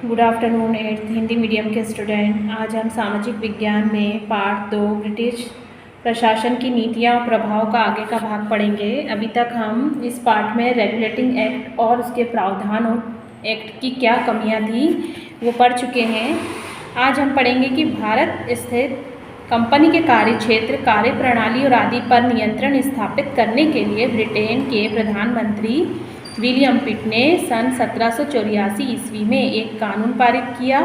Good afternoon eighth Hindi medium के student. आज हम सामाजिक विज्ञान में पार्ट 2 ब्रिटिश प्रशासन की नीतियाँ और प्रभाव का आगे का भाग पढ़ेंगे। अभी तक हम इस पार्ट में रेगुलेटिंग एक्ट और उसके प्रावधान और एक्ट की क्या कमियाँ थी वो पढ़ चुके हैं। आज हम पढ़ेंगे कि भारत स्थित कंपनी के कार्य क्षेत्र, कार्य प्रणाली और आदि पर नियंत्रण स्थापित करने के लिए ब्रिटेन के प्रधानमंत्री विलियम पिट ने सन 1784 ईस्वी में एक कानून पारित किया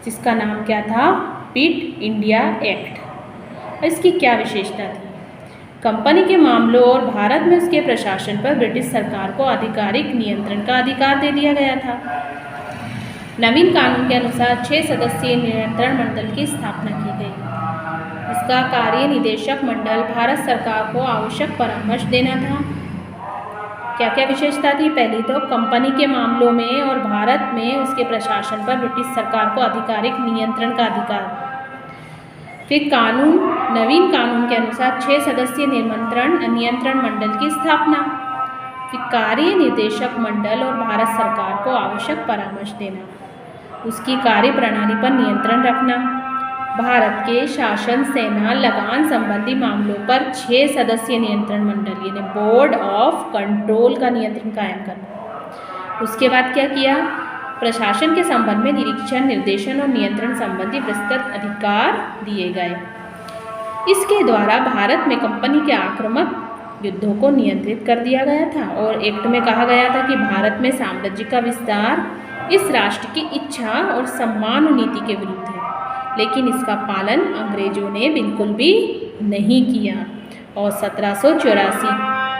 जिसका नाम क्या था? पिट इंडिया एक्ट। इसकी क्या विशेषता थी? कंपनी के मामलों और भारत में उसके प्रशासन पर ब्रिटिश सरकार को आधिकारिक नियंत्रण का अधिकार दे दिया गया था। नवीन कानून के अनुसार 6 सदस्यीय नियंत्रण मंडल की स्थापना की गई। इसका कार्य निदेशक मंडल भारत सरकार को आवश्यक परामर्श देना था। क्या क्या विशेषता थी? पहली तो कंपनी के मामलों में और भारत में उसके प्रशासन पर ब्रिटिश सरकार को आधिकारिक नियंत्रण का अधिकार। फिर नवीन कानून के अनुसार 6 सदस्यीय नियंत्रण मंडल की स्थापना। फिर कार्य निदेशक मंडल और भारत सरकार को आवश्यक परामर्श देना, उसकी कार्य प्रणाली पर नियंत्रण रखना, भारत के शासन, सेना, लगान संबंधी मामलों पर 6 सदस्यीय नियंत्रण मंडल यानी बोर्ड ऑफ कंट्रोल का नियंत्रण कायम करना। उसके बाद क्या किया? प्रशासन के संबंध में निरीक्षण, निर्देशन और नियंत्रण संबंधी विस्तृत अधिकार दिए गए। इसके द्वारा भारत में कंपनी के आक्रामक युद्धों को नियंत्रित कर दिया गया था और एक्ट में कहा गया था कि भारत में साम्राज्य का विस्तार इस राष्ट्र की इच्छा और सम्मान और नीति के विरुद्ध है, लेकिन इसका पालन अंग्रेजों ने बिल्कुल भी नहीं किया और 1784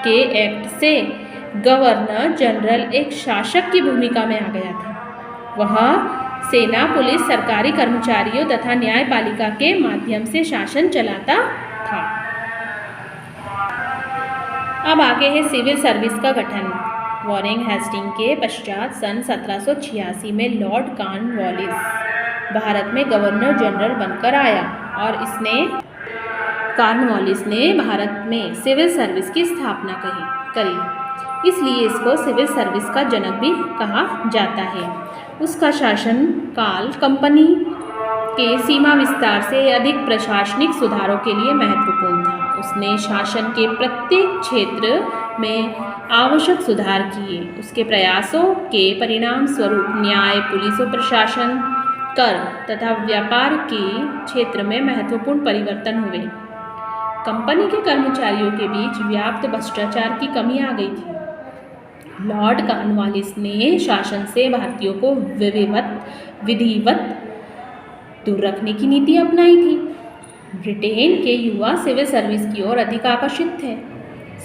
के एक्ट से गवर्नर जनरल एक शासक की भूमिका में आ गया था। वह सेना, पुलिस, सरकारी कर्मचारियों तथा न्यायपालिका के माध्यम से शासन चलाता था। अब आगे है सिविल सर्विस का गठन। वॉरेन हेस्टिंग के पश्चात सन 1786 में लॉर्ड कॉर्नवालिस भारत में गवर्नर जनरल बनकर आया और कॉर्नवालिस ने भारत में सिविल सर्विस की स्थापना करी। इसलिए इसको सिविल सर्विस का जनक भी कहा जाता है। उसका शासन काल कंपनी के सीमा विस्तार से अधिक प्रशासनिक सुधारों के लिए महत्वपूर्ण था। उसने शासन के प्रत्येक क्षेत्र में आवश्यक सुधार किए। उसके प्रयासों के परिणाम स्वरूप न्याय, पुलिस और प्रशासन, कर तथा व्यापार के क्षेत्र में महत्वपूर्ण परिवर्तन हुए। कंपनी के कर्मचारियों के बीच व्याप्त भ्रष्टाचार की कमी आ गई थी। लॉर्ड कॉर्नवालिस ने शासन से भारतीयों को विधिवत दूर रखने की नीति अपनाई थी। ब्रिटेन के युवा सिविल सर्विस की ओर अधिक आकर्षित थे।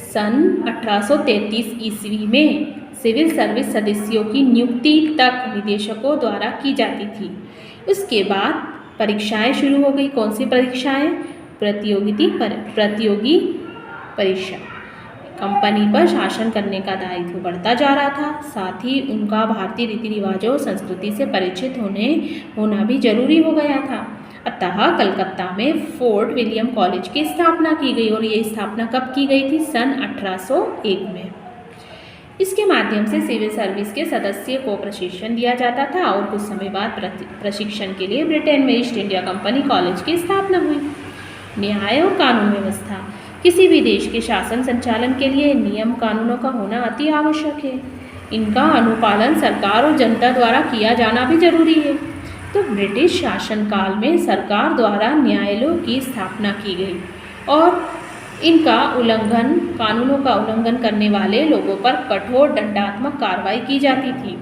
सन 1833 ईस्वी में सिविल सर्विस सदस्यों की नियुक्ति तक निदेशकों द्वारा की जाती थी। उसके बाद परीक्षाएं शुरू हो गई। कौन सी परीक्षाएं? प्रतियोगी परीक्षा। कंपनी पर शासन करने का दायित्व बढ़ता जा रहा था, साथ ही उनका भारतीय रीति रिवाजों, संस्कृति से परिचित होना भी जरूरी हो गया था। अतः कलकत्ता में फोर्ट विलियम कॉलेज की स्थापना की गई और ये स्थापना कब की गई थी? सन 1801 में। इसके माध्यम से सिविल सर्विस के सदस्य को प्रशिक्षण दिया जाता था और कुछ समय बाद प्रशिक्षण के लिए ब्रिटेन में ईस्ट इंडिया कंपनी कॉलेज की स्थापना हुई। न्याय और कानून व्यवस्था। किसी भी देश के शासन संचालन के लिए नियम कानूनों का होना अति आवश्यक है। इनका अनुपालन सरकार और जनता द्वारा किया जाना भी जरूरी है। तो ब्रिटिश शासन काल में सरकार द्वारा न्यायालयों की स्थापना की गई और कानूनों का उल्लंघन करने वाले लोगों पर कठोर दंडात्मक कार्रवाई की जाती थी।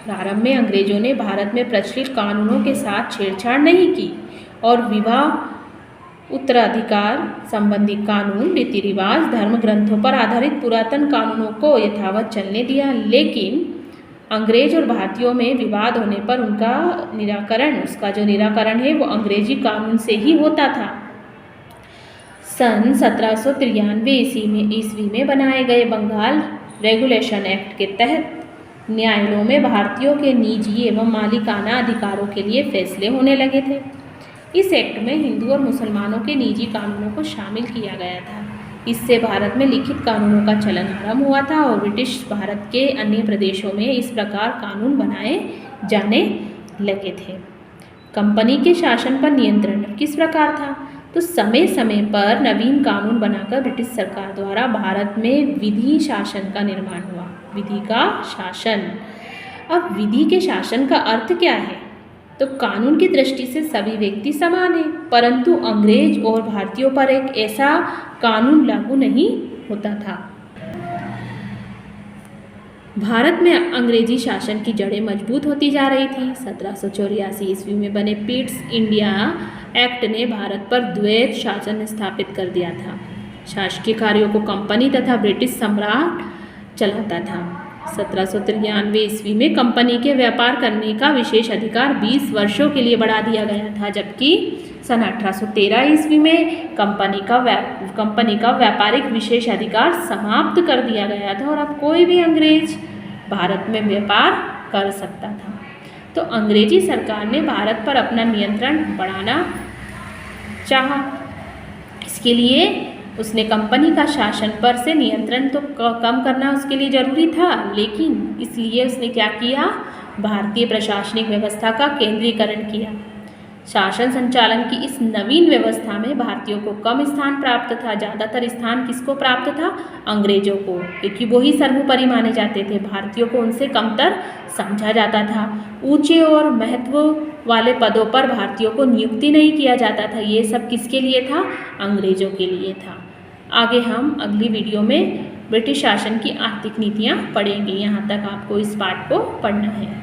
प्रारंभ में अंग्रेजों ने भारत में प्रचलित कानूनों के साथ छेड़छाड़ नहीं की और विवाह, उत्तराधिकार संबंधी कानून, रीति रिवाज, धर्म ग्रंथों पर आधारित पुरातन कानूनों को यथावत चलने दिया। लेकिन अंग्रेज और भारतीयों में विवाद होने पर उसका जो निराकरण है वो अंग्रेजी कानून से ही होता था। सन 1793 ईस्वी में बनाए गए बंगाल रेगुलेशन एक्ट के तहत न्यायालयों में भारतीयों के निजी एवं मालिकाना अधिकारों के लिए फैसले होने लगे थे। इस एक्ट में हिंदू और मुसलमानों के निजी कानूनों को शामिल किया गया था। इससे भारत में लिखित कानूनों का चलन आरंभ हुआ था और ब्रिटिश भारत के अन्य प्रदेशों में इस प्रकार कानून बनाए जाने लगे थे। कंपनी के शासन पर नियंत्रण किस प्रकार था? तो समय समय पर नवीन कानून बनाकर ब्रिटिश सरकार द्वारा भारत में विधि शासन का निर्माण हुआ। विधि का शासन। अब विधि के शासन का अर्थ क्या है? तो कानून की दृष्टि से सभी व्यक्ति समान हैं, परंतु अंग्रेज और भारतीयों पर एक ऐसा कानून लागू नहीं होता था। भारत में अंग्रेजी शासन की जड़ें मजबूत होती जा रही थी। 1784 ईस्वी में बने पिट्स इंडिया एक्ट ने भारत पर द्वैत शासन स्थापित कर दिया था। शासकीय कार्यों को कंपनी तथा ब्रिटिश सम्राट चलाता था। 1793 ईस्वी में कंपनी के व्यापार करने का विशेष अधिकार 20 वर्षों के लिए बढ़ा दिया गया था, जबकि सन 1813 ईस्वी में कंपनी का व्यापारिक विशेष अधिकार समाप्त कर दिया गया था और अब कोई भी अंग्रेज भारत में व्यापार कर सकता था। तो अंग्रेजी सरकार ने भारत पर अपना नियंत्रण बढ़ाना चाहा। इसके लिए उसने कंपनी का शासन पर से नियंत्रण तो कम करना उसके लिए ज़रूरी था, लेकिन इसलिए उसने क्या किया? भारतीय प्रशासनिक व्यवस्था का केंद्रीकरण किया। शासन संचालन की इस नवीन व्यवस्था में भारतीयों को कम स्थान प्राप्त था। ज़्यादातर स्थान किसको प्राप्त था? अंग्रेजों को, क्योंकि वो ही सर्वोपरि माने जाते थे। भारतीयों को उनसे कमतर समझा जाता था। ऊंचे और महत्व वाले पदों पर भारतीयों को नियुक्ति नहीं किया जाता था। ये सब किसके लिए था? अंग्रेजों के लिए था। आगे हम अगली वीडियो में ब्रिटिश शासन की आर्थिक नीतियाँ पढ़ेंगे। यहाँ तक आपको इस पाठ को पढ़ना है।